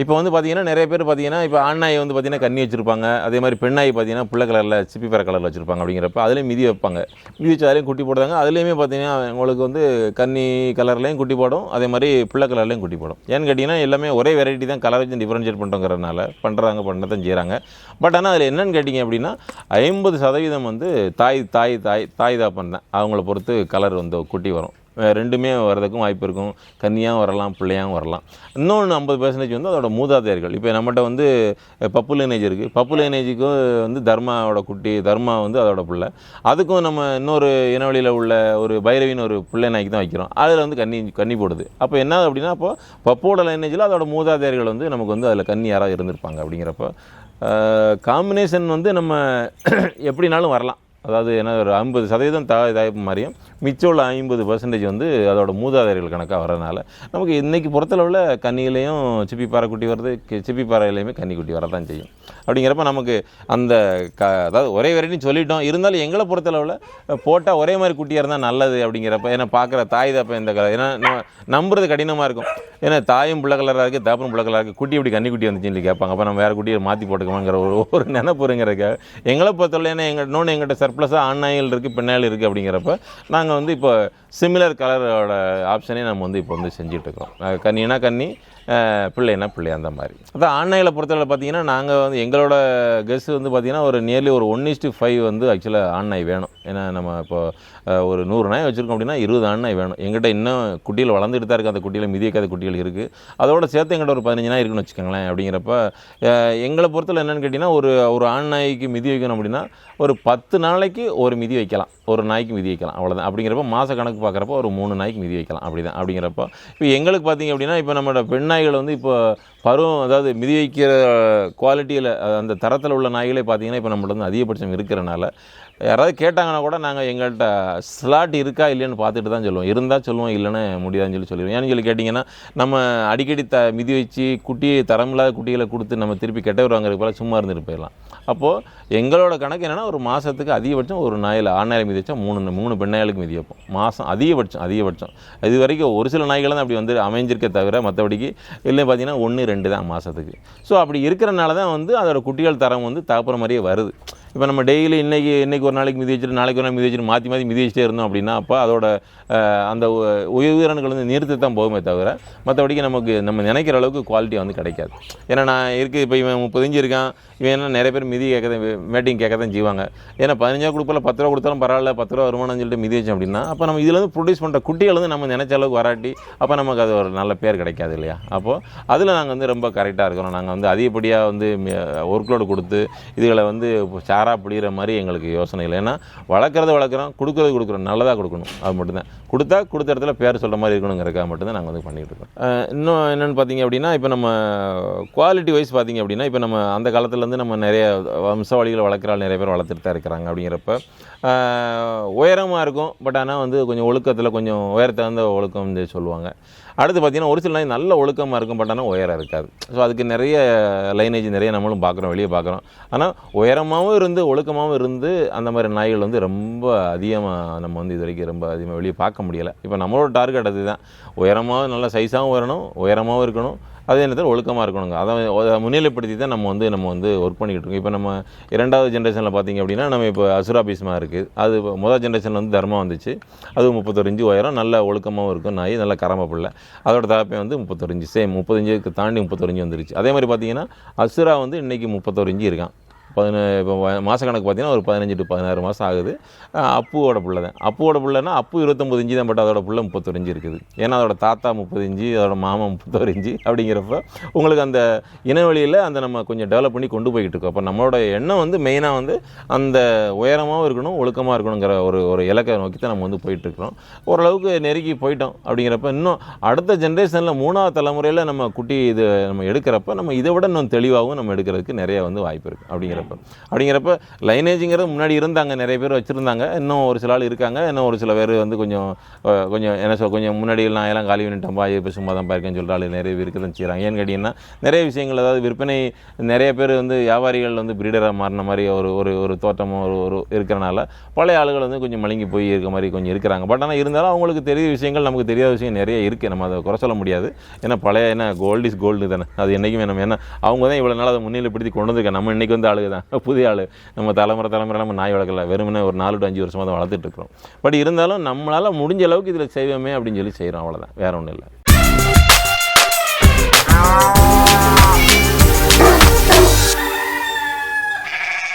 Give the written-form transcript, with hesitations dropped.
இப்போ வந்து பார்த்தீங்கன்னா நிறைய பேர் பார்த்தீங்கன்னா இப்போ ஆண் நாய் வந்து பார்த்தீங்கன்னா கண்ணி வச்சுருப்பாங்க. அதே மாதிரி பெண் நாய் பார்த்தீங்கன்னா புள்ள கலரில் சிப்பி பற கலரில் வச்சுருப்பாங்க. அப்படிங்கிறப்ப அதுலேயும் மிதி வைப்பாங்க. மிதி வச்சு அதுலேயும் குட்டி போடுறாங்க. அதுலேயுமே பார்த்தீங்கன்னா உங்களுக்கு வந்து கன்னி கலர்லேயும் குட்டி போடும், அதே மாதிரி புள்ள கலர்லேயும் குட்டி போடும். ஏன்னு கேட்டிங்கன்னா எல்லாமே ஒரே வெரைட்டி தான், கலர் வச்சு டிஃப்ரென்ஷியேட் பண்ணுறதுனால பண்ண தான் செய்கிறாங்க. பட் ஆனால் அதில் என்னென்னு கேட்டிங்க அப்படின்னா 50% வந்து தாய் தாப்பன் தான். அவங்கள பொறுத்து கலர் வந்து குட்டி வரும். ரெண்டுமே வரதுக்கும் வாய்ப்பு இருக்கும். கன்னியாகவும் வரலாம், பிள்ளையாகவும் வரலாம். இன்னொன்று 50% வந்து அதோட மூதாதையர்கள். இப்போ நம்மகிட்ட வந்து பப்பு லைனேஜ் இருக்குது. பப்பு லைனேஜுக்கும் வந்து தர்மாவோட குட்டி, தர்மா வந்து அதோட பிள்ளை. அதுக்கும் நம்ம இன்னொரு இனவழியில் உள்ள ஒரு பைரவின்னு ஒரு பிள்ளை நாய்க்கு தான் வைக்கிறோம். அதில் வந்து கன்னி போடுது. அப்போ என்ன அப்படின்னா, அப்போ பப்போட லைனேஜில் அதோட மூதாதையர்கள் வந்து நமக்கு வந்து அதில் கன்னி யாராவது இருந்திருப்பாங்க. அப்படிங்கிறப்ப காம்பினேஷன் வந்து நம்ம எப்படினாலும் வரலாம். அதாவது என்ன ஒரு 50% தாய்ப்பு மாதிரியும் மிச்சம் உள்ள 50% வந்து அதோட மூதாதையர்கள் கணக்காக வரதுனால நமக்கு இன்றைக்கி பொறுத்தளவில் கன்னியிலையும் சிப்பி பாறை குட்டி வருது, சிப்பி பாறையிலையுமே கன்னி குட்டி வரதான் செய்யும். அப்படிங்கிறப்ப நமக்கு அந்த அதாவது ஒரே வெரைட்டின்னு சொல்லிட்டோம். இருந்தாலும் எங்களை பொறுத்தளவில் போட்டால் ஒரே மாதிரி குட்டியாக இருந்தால் நல்லது. அப்படிங்கிறப்ப ஏன்னா பார்க்குற தாய் தாப்பன் இந்த கலர், ஏன்னா நம்புறது கடினமாக இருக்கும். ஏன்னா தாயும் பிள்ளை கலராக இருக்குது, தாப்பும் பிள்ளை கலராக இருக்குது, குட்டி இப்படி கன்னி குட்டி வந்துச்சுன்னு சொல்லி கேட்பாங்க. அப்போ நம்ம வேறு குட்டியை மாற்றி போட்டுக்கோங்கிற ஒரு நினைப்புறங்கிறதுக்காக எங்களை பொறுத்தளவு ஏன்னா இன்னொன்று எங்கள்கிட்ட சர்ப்ளஸாக ஆண் நாய்கள் இருக்குது, பெண் நாய்கள் இருக்குது. அப்படிங்கிறப்ப நாங்கள் வந்து இப்போ சிமிலர் கலரோட ஆப்ஷனே நம்ம வந்து இப்போ வந்து செஞ்சிட்ருக்கோம். கன்னினா கன்னி, பிள்ளைனா பிள்ளை, அந்த மாதிரி. அதான் ஆண் நாய்களை பொறுத்தவரை பார்த்தீங்கன்னா நாங்கள் வந்து எங்களோட கெஸ் வந்து பார்த்திங்கன்னா ஒரு நியர்லி ஒரு 1:5 வந்து ஆக்சுவலாக ஆண் நாய் வேணும். ஏன்னா நம்ம இப்போ ஒரு 100 நாய் வச்சுருக்கோம் அப்படின்னா 20 ஆண் நாய் வேணும். எங்கிட்ட இன்னும் குட்டிகள் வளர்ந்துட்டு தான் இருக்குது. அந்த குட்டியில் மிதிக்காத குட்டிகள் இருக்குது. அதோட சேர்த்து எங்கிட்ட ஒரு 15 நாய் இருக்குன்னு வச்சுக்கோங்களேன். அப்படிங்கிறப்ப எங்களை பொறுத்தவரை என்னென்னு கேட்டிங்கன்னா ஒரு ஆண் நாய்க்கு மிதி வைக்கணும் அப்படின்னா ஒரு 10 நாளைக்கு ஒரு மிதி வைக்கலாம், ஒரு நாய்க்கு மிதி வைக்கலாம், அவ்வளோதான். அப்படிங்கிறப்ப மாத கணக்கு பார்க்குறப்ப ஒரு 3 நாய்க்கு மிதி வைக்கலாம், அப்படி தான். அப்படிங்கிறப்ப இப்போ எங்களுக்கு பார்த்திங்க அப்படின்னா இப்போ நம்மளோட பெண் நாய்கள் வந்து இப்போ பருவம், அதாவது மிதி வைக்கிற குவாலிட்டியில் அந்த தரத்தில் உள்ள நாய்களே பார்த்திங்கன்னா இப்போ நம்மள்ட்ட வந்து அதிகபட்சம் இருக்கிறனால யாராவது கேட்டாங்கன்னா கூட நாங்கள் எங்கள்கிட்ட ஸ்லாட் இருக்கா இல்லைன்னு பார்த்துட்டு தான் சொல்லுவோம். இருந்தால் சொல்லுவோம், இல்லைன்னு முடியாதுன்னு சொல்லிடுவோம். ஏன்னு சொல்லி கேட்டிங்கன்னா நம்ம அடிக்கடி மிதி வச்சு குட்டியை தரமில்லாத குட்டிகளை கொடுத்து நம்ம திருப்பி கெட்டவர் வாங்குறதுக்கு போல சும்மா இருந்துட்டு போயிடலாம். அப்போது எங்களோட கணக்கு என்னென்னா ஒரு மாதத்துக்கு அதிகபட்சம் ஒரு நாயில் ஆண் நாயில் மிதி வச்சா 3 பெண் நாய்களுக்கு மிதி வைப்போம் மாதம் அதிகபட்சம். இது வரைக்கும் ஒரு சில நாய்கள் தான் அப்படி வந்து அமைஞ்சிருக்க தவிர மற்றபடிக்கு இல்லை பார்த்திங்கன்னா 1-2 தான் மாதத்துக்கு. ஸோ அப்படி இருக்கிறனால தான் வந்து அதோட குட்டிகள் தரம் வந்து தாப்புற மாதிரியே வருது. இப்போ நம்ம டெய்லி இன்றைக்கி ஒரு நாளைக்கு மிதி வச்சுட்டு நாளைக்கு ஒரு நாள் மிதி வச்சுட்டு மாற்றி மிதி வச்சுட்டே இருந்தோம் அப்படின்னா அப்போ அதோட அந்த உயிரினங்கள் வந்து நிறுத்தி தான் போகுமே தவிர மற்றபடிக்கு நம்ம நினைக்கிற அளவுக்கு குவாலிட்டி வந்து கிடைக்காது. ஏன்னா நான் இருக்குது இப்போ இவன் 30 இன்ச்சு இருக்கான், இவன் என்ன நிறைய பேர் மிதி மேட்டிங் கேட்க தான் செய்வாங்க. ஏன்னா 15 ரூபா கொடுப்பல 10 ரூபா கொடுத்தாலும் பரவாயில்ல, 10 ரூபா வருமானம்னு சொல்லிட்டு மிதி வச்சோம் அப்படின்னா அப்போ நம்ம இதில் வந்து ப்ரொடியூஸ் பண்ணுற குட்டிகள் வந்து நம்ம நினச்ச அளவுக்கு வராட்டி அப்போ நமக்கு அது ஒரு நல்ல பேர் கிடைக்காது இல்லையா. அப்போது அதில் நாங்கள் வந்து ரொம்ப கரெக்டாக இருக்கிறோம். நாங்கள் வந்து அதிகப்படியாக வந்து ஒர்க்லோடு கொடுத்து இதுகளை வந்து சாராக பிடிக்கிற மாதிரி எங்களுக்கு யோசனை இல்லை. ஏன்னா வளர்க்குறோம், கொடுக்குறோம், நல்லதாக கொடுக்கணும், அது மட்டும்தான். கொடுத்த இடத்துல பேர் சொல்கிற மாதிரி இருக்கணுங்கிறக்காக மட்டும்தான் நாங்கள் வந்து பண்ணிகிட்டு இருக்கோம். இன்னும் என்னென்னு பார்த்தீங்க அப்படின்னா இப்போ நம்ம குவாலிட்டி வைஸ் பார்த்தீங்க அப்படின்னா இப்போ நம்ம அந்த காலத்துலேருந்து நம்ம நிறைய வம்சாவளிகளை வளர்க்குறாள் நிறைய பேர் வளர்த்துட்டு தான் இருக்கிறாங்க. அப்படிங்கிறப்ப உயரமாக இருக்கும், பட் ஆனால் வந்து கொஞ்சம் ஒழுக்கத்தில் கொஞ்சம் உயரத்தகுந்த ஒழுக்கம் வந்து சொல்லுவாங்க. அடுத்து பார்த்திங்கன்னா ஒரு சில நாய் நல்ல ஒழுக்கமாக இருக்கும், பட் ஆனால் உயரம் இருக்காது. ஸோ அதுக்கு நிறைய லைனேஜ் நிறைய நம்மளும் பார்க்குறோம், வெளியே பார்க்குறோம். ஆனால் உயரமாகவும் இருந்து ஒழுக்கமாகவும் இருந்து அந்த மாதிரி நாய்கள் வந்து ரொம்ப அதிகமாக நம்ம வந்து இது வரைக்கும் ரொம்ப அதிகமாக வெளியே பார்க்க முடியலை. இப்போ நம்மளோட டார்கெட் அதுதான், உயரமாகவும் நல்ல சைஸாகவும் வரணும், உயரமாகவும் இருக்கணும், அதே நேரத்தில் ஒழுக்கமாக இருக்கணுங்க. அதை முன்னிலைப்படுத்தி தான் நம்ம வந்து ஒர்க் பண்ணிக்கிட்டு இருக்கோம். இப்போ நம்ம 2வது ஜென்ரேஷனில் பார்த்திங்க அப்படின்னா நம்ம இப்போ அசுரா பீஸ்மா இருக்குது. அது முதல் ஜென்ரேஷனில் வந்து தர்மா வந்துச்சு. அது 31 இன்ச்சு உயரம், நல்ல ஒழுக்கமாகவும் இருக்கும் நாய், நல்ல கரம்ப பிள்ளை. அதோட தாப்பையும் வந்து 31 இன்ச்சு, சேம் 30 இன்ச்சுக்கு தாண்டி 31 இன்ச்சு வந்துருச்சு. அதே மாதிரி பார்த்திங்கன்னா அசுரா வந்து இன்றைக்கி 31 இன்ச்சு இருக்கான். இப்போ மாத கணக்கு பார்த்திங்கன்னா ஒரு 15 to 16 மாதம் ஆகுது. அப்புவோட பிள்ளைன்னா அப்பு 29 இன்ச்சு தான், பட் அதோட பிள்ளை 31 இன்ச்சு இருக்குது. ஏன்னா அதோட தாத்தா 30 இன்ச்சு, அதோட மாமா 31 இன்ச்சு. அப்படிங்கிறப்ப உங்களுக்கு அந்த இனவெளியில் அந்த நம்ம கொஞ்சம் டெவலப் பண்ணி கொண்டு போய்கிட்டு இருக்கோம். அப்போ நம்மளோட எண்ணம் வந்து மெயினாக வந்து அந்த உயரமாகவும் இருக்கணும், ஒழுக்கமாக இருக்கணுங்கிற ஒரு இலக்கை நோக்கி தான் நம்ம வந்து போயிட்டுருக்கிறோம். ஓரளவுக்கு நெருக்கி போயிட்டோம். அப்படிங்கிறப்ப இன்னும் அடுத்த ஜென்ரேஷனில் 3வது தலைமுறையில் நம்ம குட்டி இது நம்ம எடுக்கிறப்ப நம்ம இதை விட இன்னும் தெளிவாகவும் நம்ம எடுக்கிறதுக்கு நிறைய வந்து வாய்ப்பு இருக்குது. அப்படிங்கிற அப்படிங்கிறப்ப லைனேஜுங்கிறது முன்னாடி இருந்தாங்க, நிறைய பேர் வச்சுருந்தாங்க, இன்னும் ஒரு சில ஆள் இருக்காங்க, இன்னும் ஒரு சில பேர் வந்து கொஞ்சம் என்ன கொஞ்சம் முன்னாடி நான் எல்லாம் காலி பண்ணிட்டேன்ப்பா இப்போ சும்மா தான் இருக்கேன்னு சொல்கிற ஆள் நிறைய பேர் இருக்க தான் செய்கிறாங்க. ஏன்னு கேட்டிங்கன்னா நிறைய விஷயங்கள், அதாவது விற்பனை நிறைய பேர் வந்து வியாபாரிகள் வந்து பிரீடராக மாறின மாதிரி ஒரு தோற்றமும் ஒரு இருக்கிறனால பழைய ஆளுகள் வந்து கொஞ்சம் மழுங்கி போய் இருக்க மாதிரி கொஞ்சம் இருக்கிறாங்க. பட் ஆனால் இருந்தாலும் அவங்களுக்கு தெரிய விஷயங்கள் நமக்கு தெரியாத விஷயம் நிறைய இருக்குது. நம்ம அதை குறை சொல்ல முடியாது. ஏன்னா பழைய கோல்டு இஸ் கோல்டு தானே, அது என்றைக்குமே நம்ம ஏன்னா அவங்க தான் இவ்வளோ நாள் அதை முன்னிலைப்படுத்தி கொண்டு வந்திருக்கேன். நம்ம இன்றைக்கி வந்து ஆளுங்க தான், புதிய ஆள். நம்ம தலைமுறை நம்ம நாய் வளர்க்கல, வெறுமனே ஒரு 4 to 5 வருஷமாக தான் வளர்த்துட்டு இருக்கிறோம். பட் இருந்தாலும் நம்மளால் முடிஞ்ச அளவுக்கு இதில் செய்வோமே அப்படின்னு சொல்லி செய்கிறோம், அவ்வளோதான், வேறு ஒன்றும் இல்லை.